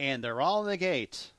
And they're all in the gate.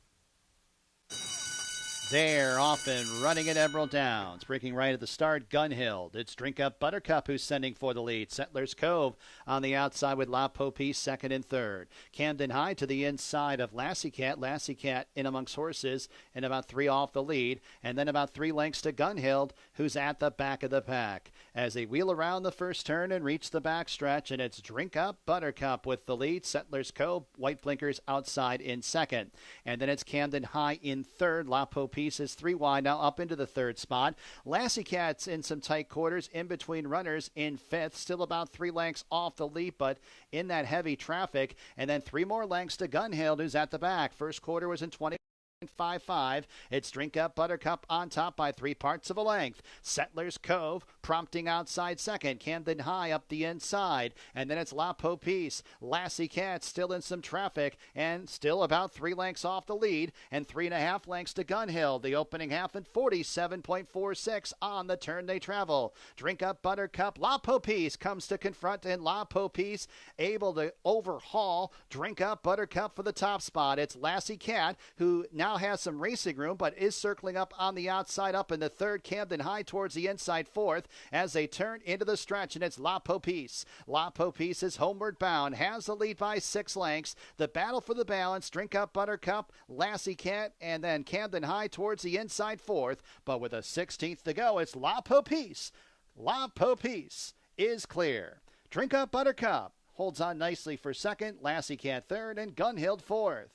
They're off and running at Emerald Downs. Breaking right at the start, Gunhild. It's Drink Up Buttercup who's sending for the lead. Settlers Cove on the outside with La Popie second and third. Camden High to the inside of Lassie Cat. Lassie Cat in amongst horses and about 3 off the lead. And then about 3 lengths to Gunhild, who's at the back of the pack. As they wheel around the first turn and reach the backstretch, and it's Drink Up Buttercup with the lead. Settlers Cove, White Blinkers outside in second. And then it's Camden High in third. La Popie is 3 wide now up into the third spot. Lassie Cat's in some tight quarters in between runners in fifth, still about 3 lengths off the lead, but in that heavy traffic. And then 3 more lengths to Gunhild, who's at the back. First quarter was in 20.55. It's Drink Up Buttercup on top by 3 parts of a length. Settlers Cove prompting outside second. Camden High up the inside. And then it's La Popie. Lassie Cat still in some traffic and still about 3 lengths off the lead and 3.5 lengths to Gunhild. The opening half at 47.46 on the turn they travel. Drink Up Buttercup. La Popie comes to confront, and La Popie able to overhaul Drink Up Buttercup for the top spot. It's Lassie Cat who now has some racing room, but is circling up on the outside up in the third. Camden High towards the inside fourth as they turn into the stretch, and it's La Popie. La Popie is homeward bound, has the lead by 6 lengths. The battle for the balance, Drink Up Buttercup, Lassie Cat, and then Camden High towards the inside fourth. But with a 16th to go, it's La Popie. La Popie is clear. Drink Up Buttercup holds on nicely for second, Lassie Cat third, and Gunhild fourth.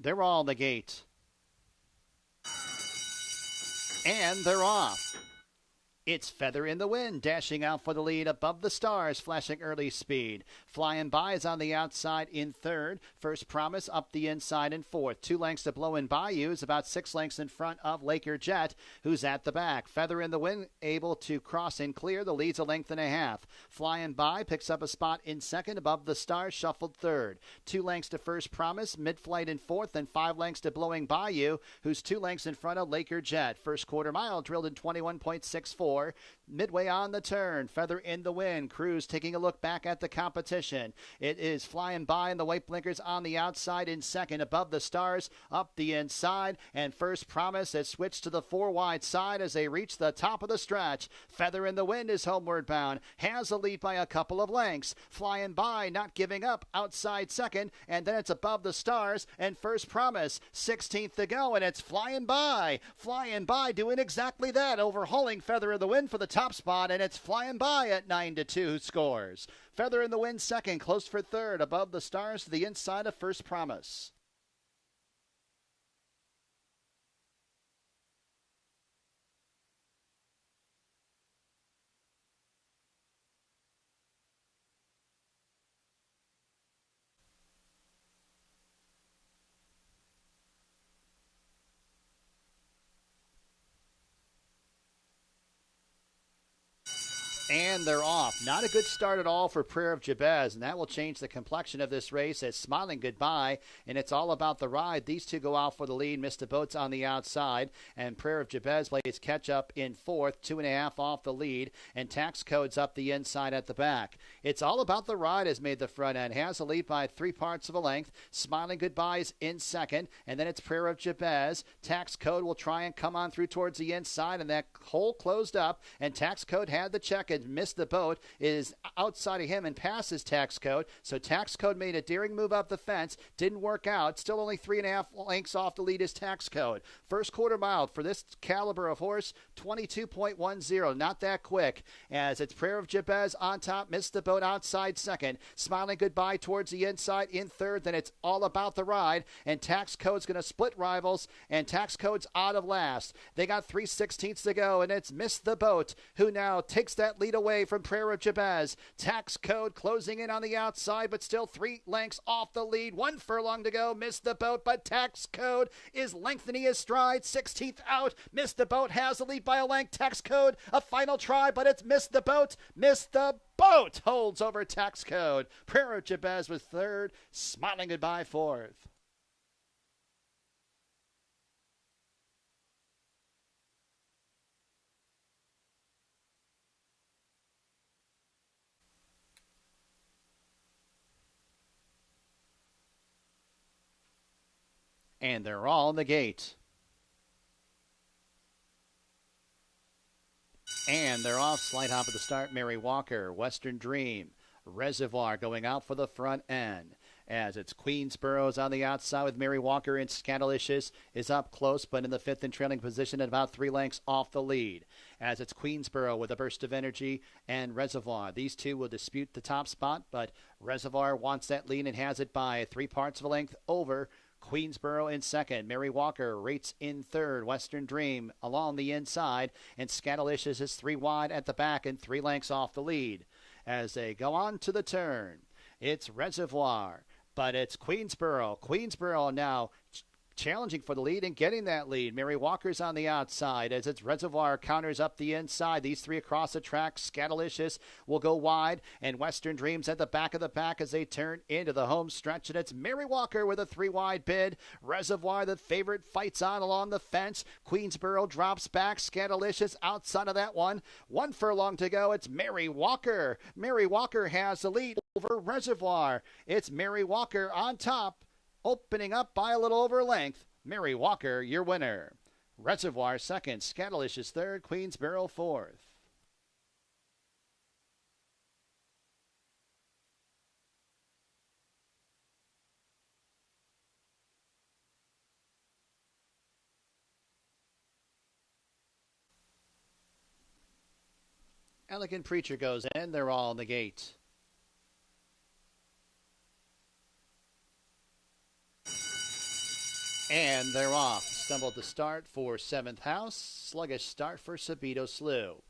They're all in the gate. And they're off. It's Feather in the Wind, dashing out for the lead above the stars, flashing early speed. Flying By is on the outside in third. First Promise up the inside in fourth. 2 lengths to Blowin' Bayou is about 6 lengths in front of Laker Jet, who's at the back. Feather in the Wind able to cross and clear. The lead's a length and a half. Flying By picks up a spot in second, above the stars, shuffled third. 2 lengths to First Promise, mid-flight in fourth, and 5 lengths to Blowing Bayou, who's 2 lengths in front of Laker Jet. First quarter mile drilled in 21.64. Midway on the turn, Feather in the Wind. Cruz taking a look back at the competition. It is Flying By, and the White Blinkers on the outside in second. Above the stars, up the inside, and First Promise has switched to the 4 wide side as they reach the top of the stretch. Feather in the Wind is homeward bound, has the lead by a couple of lengths. Flying By not giving up, outside second, and then it's above the stars and First Promise. 16th to go, and it's Flying By. Flying By doing exactly that, overhauling Feather in the Wind for the top spot, and it's Flying By at 9-2 scores. Feather in the Wind second, close for third, above the stars to the inside of First Promise. And they're off. Not a good start at all for Prayer of Jabez, and that will change the complexion of this race as Smiling Goodbye, and it's all about the ride. These two go out for the lead. Mr. Boats on the outside, and Prayer of Jabez plays catch up in fourth, 2.5 off the lead, and Tax Code's up the inside at the back. It's all about the ride has made the front end. Has a lead by 3 parts of a length. Smiling Goodbye's in second, and then it's Prayer of Jabez. Tax Code will try and come on through towards the inside, and that hole closed up, and Tax Code had the check and missed the boat, is outside of him and passes Tax Code. So Tax Code made a daring move up the fence, didn't work out. Still only 3.5 lengths off the lead is Tax Code. First quarter mile for this caliber of horse, 22.10, not that quick, as it's Prayer of Jabez on top, missed the boat outside second. Smiling Goodbye towards the inside in third. Then it's all about the ride, and Tax Code's going to split rivals, and Tax Code's out of last. They got 3/16 to go, and it's Missed the Boat, who now takes that lead lead away from Prayer of Jabez. Tax Code closing in on the outside, but still 3 lengths off the lead. 1 furlong to go. Missed the boat, but Tax Code is lengthening his stride. 16th out. Missed the boat. Has the lead by a length. Tax Code, a final try, but it's missed the boat. Missed the boat. Holds over Tax Code. Prayer of Jabez was third. Smiling goodbye fourth. And they're all in the gate. And they're off. Slight hop at the start. Mary Walker, Western Dream, Reservoir going out for the front end. As it's Queensborough's on the outside with Mary Walker, and Scandalicious is up close, but in the fifth and trailing position at about 3 lengths off the lead. As it's Queensborough with a burst of energy and Reservoir. These two will dispute the top spot, but Reservoir wants that lead and has it by 3 parts of a length over Queensborough in second. Mary Walker rates in third. Western Dream along the inside. And Scandalicious is 3 wide at the back and 3 lengths off the lead. As they go on to the turn, it's Reservoir, but it's Queensborough. Queensborough now challenging for the lead and getting that lead. Mary Walker's on the outside as its Reservoir counters up the inside. These 3 across the track. Scandalicious will go wide, and Western Dreams at the back of the pack as they turn into the home stretch. And it's Mary Walker with a 3 wide bid. Reservoir, the favorite, fights on along the fence. Queensborough drops back. Scandalicious outside of that one. 1 furlong to go. It's Mary Walker. Mary Walker has the lead over Reservoir. It's Mary Walker on top, opening up by a little over length. Mary Walker, your winner. Reservoir second. Scandalicious third. Queensborough fourth. Elegant Preacher goes in. They're all in the gate. And they're off. Stumbled to start for 7th House. Sluggish start for Sabito Slew.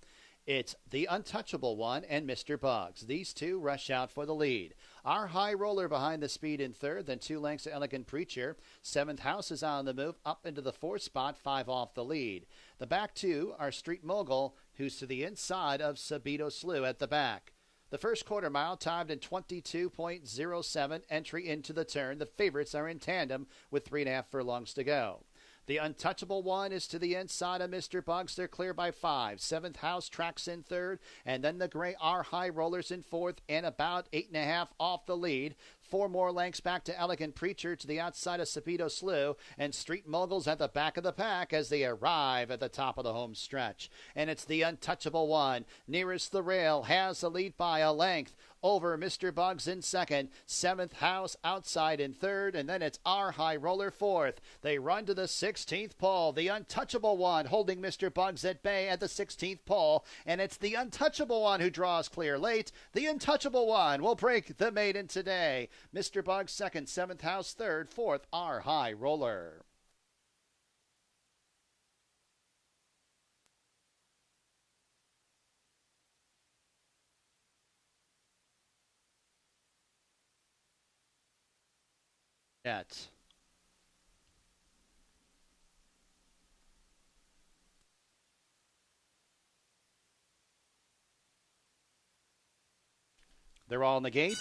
It's the Untouchable One and Mr. Bugs. These two rush out for the lead. Our High Roller behind the speed in third, then 2 lengths to Elegant Preacher. 7th House is on the move up into the 4th spot, 5 off the lead. The back 2 are Street Mogul, who's to the inside of Sabito Slew at the back. The first quarter mile timed in 22.07, entry into the turn. The favorites are in tandem with 3.5 furlongs to go. The Untouchable One is to the inside of Mr. Bugs. They're clear by 5. 7th House tracks in third, and then the gray Our High Rollers in fourth, and about 8.5 off the lead. 4 more lengths back to Elegant Preacher to the outside of Sabito Slew, and Street Moguls at the back of the pack as they arrive at the top of the home stretch. And it's the Untouchable One, nearest the rail, has the lead by a length over Mr. Bugs in second. 7th House outside in third, and then it's Our High Roller fourth. They run to the 16th pole. The Untouchable One holding Mr. Bugs at bay at the 16th pole, and it's the Untouchable One who draws clear late. The Untouchable One will break the maiden today. Mr. Bugs second, 7th House third, fourth Our High Roller. Yet. They're all in the gate,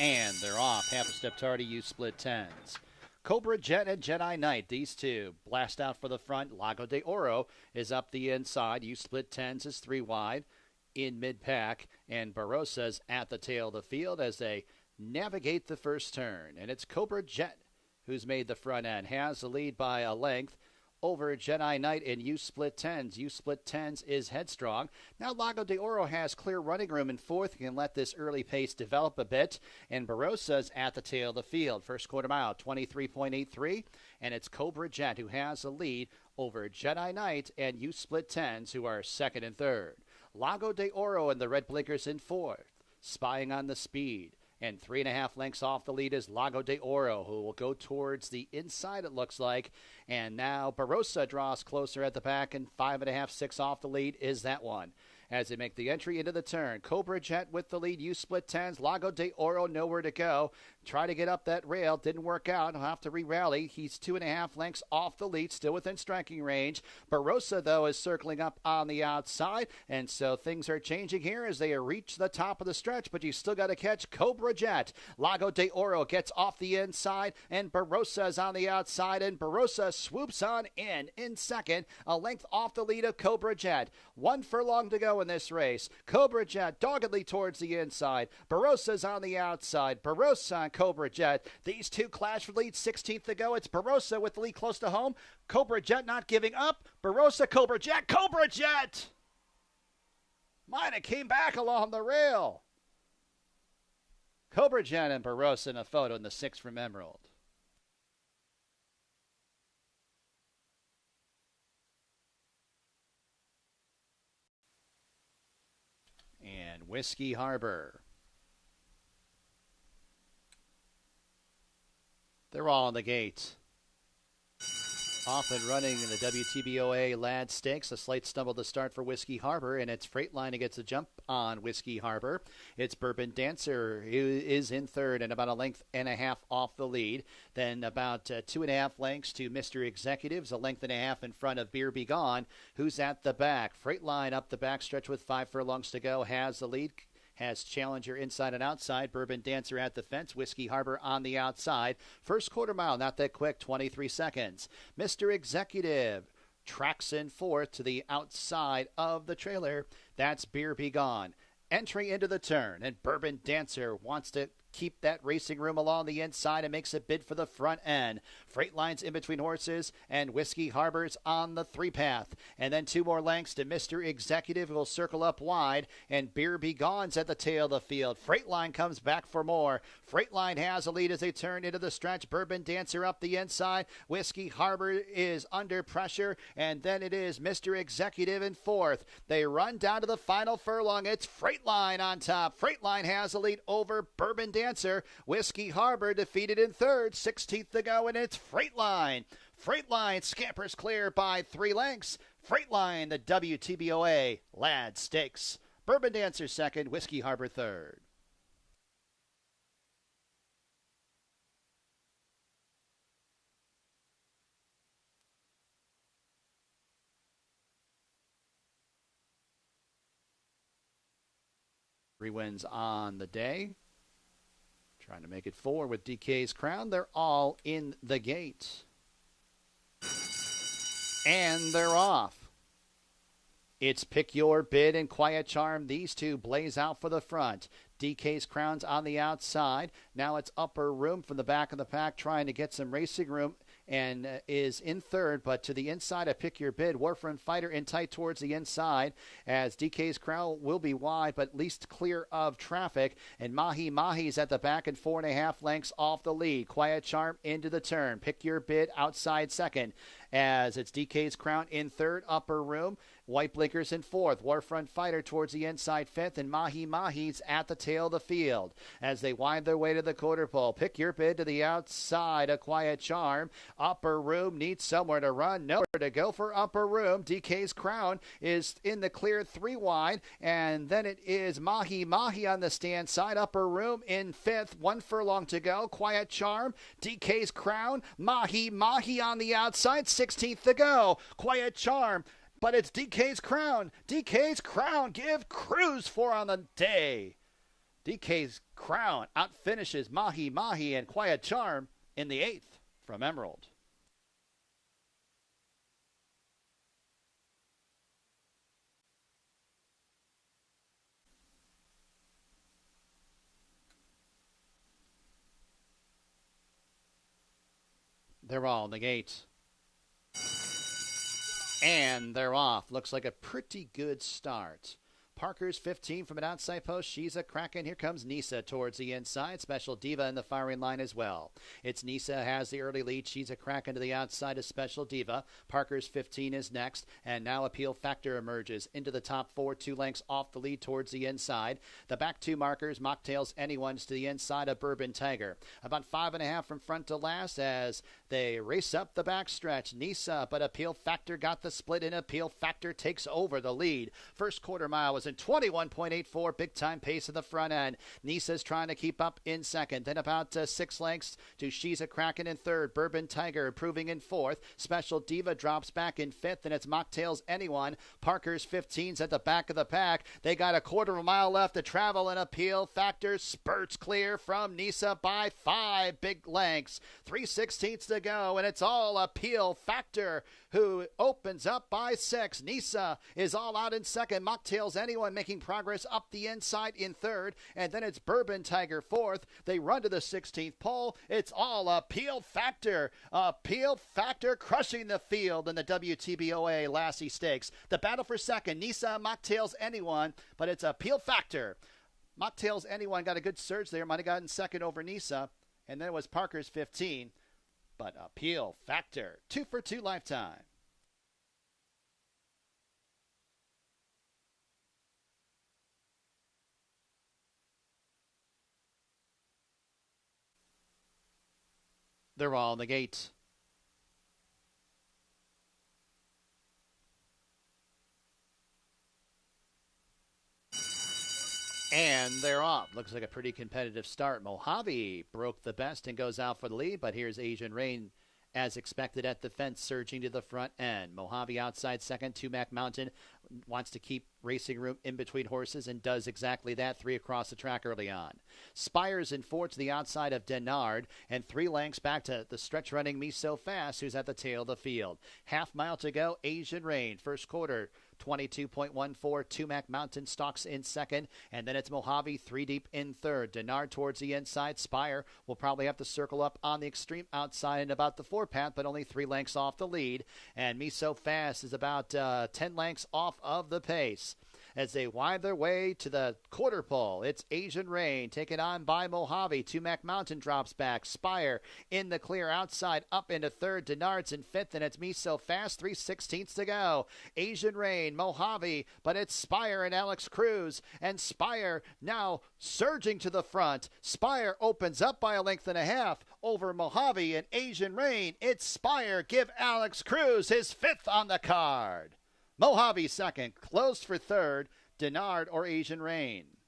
and they're off. Half a step tardy, you split tens. Cobra Jet and Jedi Knight, these two blast out for the front. Lago de Oro is up the inside. You split tens is 3 wide in mid-pack, and Barossa's at the tail of the field as they navigate the first turn. And it's Cobra Jet who's made the front end, has the lead by a length over Jedi Knight and You Split Tens. You Split Tens is headstrong. Now Lago de Oro has clear running room in fourth. You can let this early pace develop a bit. And Barossa's at the tail of the field. First quarter mile, 23.83. And it's Cobra Jet who has the lead over Jedi Knight and You Split Tens, who are second and third. Lago de Oro and the Red Blinkers in fourth, spying on the speed. And 3.5 lengths off the lead is Lago de Oro, who will go towards the inside, it looks like. And now Barossa draws closer at the back, and 5.5, 6 off the lead is that one. as they make the entry into the turn. Cobra Jet with the lead. You split tens. Lago de Oro nowhere to go. Try to get up that rail. Didn't work out. He'll have to re-rally. He's 2.5 lengths off the lead, still within striking range. Barossa, though, is circling up on the outside, and so things are changing here as they reach the top of the stretch, but you still got to catch Cobra Jet. Lago de Oro gets off the inside, and Barossa's on the outside, and Barossa swoops on in second, a length off the lead of Cobra Jet. 1 furlong to go in this race. Cobra Jet doggedly towards the inside. Barossa's on the outside. Barossa and Cobra Jet. These two clash for lead. 16th to go. It's Barossa with the lead close to home. Cobra Jet not giving up. Barossa, Cobra Jet. Cobra Jet! Might have came back along the rail. Cobra Jet and Barossa in a photo in the 6th from Emerald. And Whiskey Harbor. They're all on the gate. Off and running in the WTBOA Lad Stakes. A slight stumble to start for Whiskey Harbor, and it's Freightline who gets a jump on Whiskey Harbor. It's Bourbon Dancer who is in third and about a length and a half off the lead. Then about 2.5 lengths to Mr. Executives, a length and a half in front of Beer Be Gone, who's at the back. Freightline up the backstretch with 5 furlongs to go has the lead. Has Challenger inside and outside. Bourbon Dancer at the fence. Whiskey Harbor on the outside. First quarter mile, not that quick, 23 seconds. Mr. Executive tracks in fourth to the outside of the trailer. That's Beer Be Gone. Entry into the turn, and Bourbon Dancer wants to keep that racing room along the inside and makes a bid for the front end. Freightline's in between horses, and Whiskey Harbor's on the 3-path. And then 2 more lengths to Mr. Executive, who will circle up wide, and Beer Be Gone's at the tail of the field. Freightline comes back for more. Freightline has a lead as they turn into the stretch. Bourbon Dancer up the inside. Whiskey Harbor is under pressure, and then it is Mr. Executive in fourth. They run down to the final furlong. It's Freightline on top. Freightline has a lead over Bourbon Dancer. Whiskey Harbor defeated in third. 16th to go, and it's Freightline. Freightline scampers clear by 3 lengths. Freightline, the WTBOA Lad Stakes. Bourbon Dancer second, Whiskey Harbor third. Three wins on the day. Trying to make it 4 with DK's Crown. They're all in the gate. And they're off. It's Pick Your Bid and Quiet Charm. These two blaze out for the front. DK's Crown's on the outside. Now it's Upper Room from the back of the pack trying to get some racing room and is in third, but to the inside of Pick Your Bid. Warfront Fighter in tight towards the inside as DK's Crown will be wide, but least clear of traffic. And Mahi Mahi's at the back and 4.5 lengths off the lead. Quiet Charm into the turn. Pick Your Bid outside second as it's DK's Crown in third. Upper Room. White Blinkers in fourth. Warfront Fighter towards the inside fifth, and Mahi Mahi's at the tail of the field as they wind their way to the quarter pole. Pick Your Bid to the outside. A Quiet Charm. Upper Room needs somewhere to run. Nowhere to go for Upper Room. DK's Crown is in the clear 3 wide, and then it is Mahi Mahi on the stand side. Upper Room in fifth. 1 furlong to go. Quiet Charm. DK's Crown. Mahi Mahi on the outside. 16th to go. Quiet Charm. But it's DK's Crown. DK's Crown. Give Cruz 4 on the day. DK's Crown outfinishes Mahi Mahi and Quiet Charm in the 8th from Emerald. They're all in the gates. And they're off. Looks like a pretty good start. Parker's 15 from an outside post. She's a crackin'. Here comes Nisa towards the inside. Special Diva in the firing line as well. It's Nisa has the early lead. She's a crackin' to the outside of Special Diva. Parker's 15 is next. And now Appeal Factor emerges into the top 4, 2 lengths off the lead towards the inside. The back 2 markers, Mocktails Anyone's to the inside of Bourbon Tiger. About 5.5 from front to last as they race up the backstretch. Nisa, but Appeal Factor got the split in. Appeal Factor takes over the lead. First quarter mile was in 21.84, big time pace at the front end. Nisa's trying to keep up in second. Then about 6 lengths to She's a Kraken in third. Bourbon Tiger improving in fourth. Special Diva drops back in fifth, and it's Mocktails Anyone. Parker's 15's at the back of the pack. They got a quarter of a mile left to travel, and Appeal Factor spurts clear from Nisa by 5 big lengths. 3/16 to go, and it's all Appeal Factor who opens up by 6. Nisa is all out in second. Mocktails Anyone making progress up the inside in third. And then it's Bourbon Tiger fourth. They run to the 16th pole. It's all Appeal Factor. Appeal Factor crushing the field in the WTBOA Lassie Stakes. The battle for second, Nisa, Mocktails Anyone, but it's Appeal Factor. Mocktails Anyone got a good surge there. Might have gotten second over Nisa. And then it was Parker's 15. But Appeal Factor, 2 for 2 lifetime. They're all in the gate. And they're off. Looks like a pretty competitive start. Mojave broke the best and goes out for the lead, but here's Asian Rain as expected at the fence, surging to the front end. Mojave outside second. Tumac Mountain wants to keep racing room in between horses and does exactly that. 3 across the track early on. Spires in fourth to the outside of Denard, and 3 lengths back to the stretch running Me So Fast, who's at the tail of the field. Half mile to go. Asian Rain, first quarter. 22.14. Tumac Mountain stalks in second, and then it's Mojave 3 deep in third. Denard towards the inside. Spire will probably have to circle up on the extreme outside and about the 4 path, but only 3 lengths off the lead. And Me So Fast is about 10 lengths off of the pace. As they wind their way to the quarter pole, it's Asian Rain taken on by Mojave. Tumac Mountain drops back. Spire in the clear outside, up into third. Denard's in fifth, and it's Me So Fast. 3/16 to go. Asian Rain, Mojave, but it's Spire and Alex Cruz. And Spire now surging to the front. Spire opens up by a length and a half over Mojave and Asian Rain. It's Spire. Give Alex Cruz his 5th on the card. Mojave second, closed for third, Denard or Asian Rain.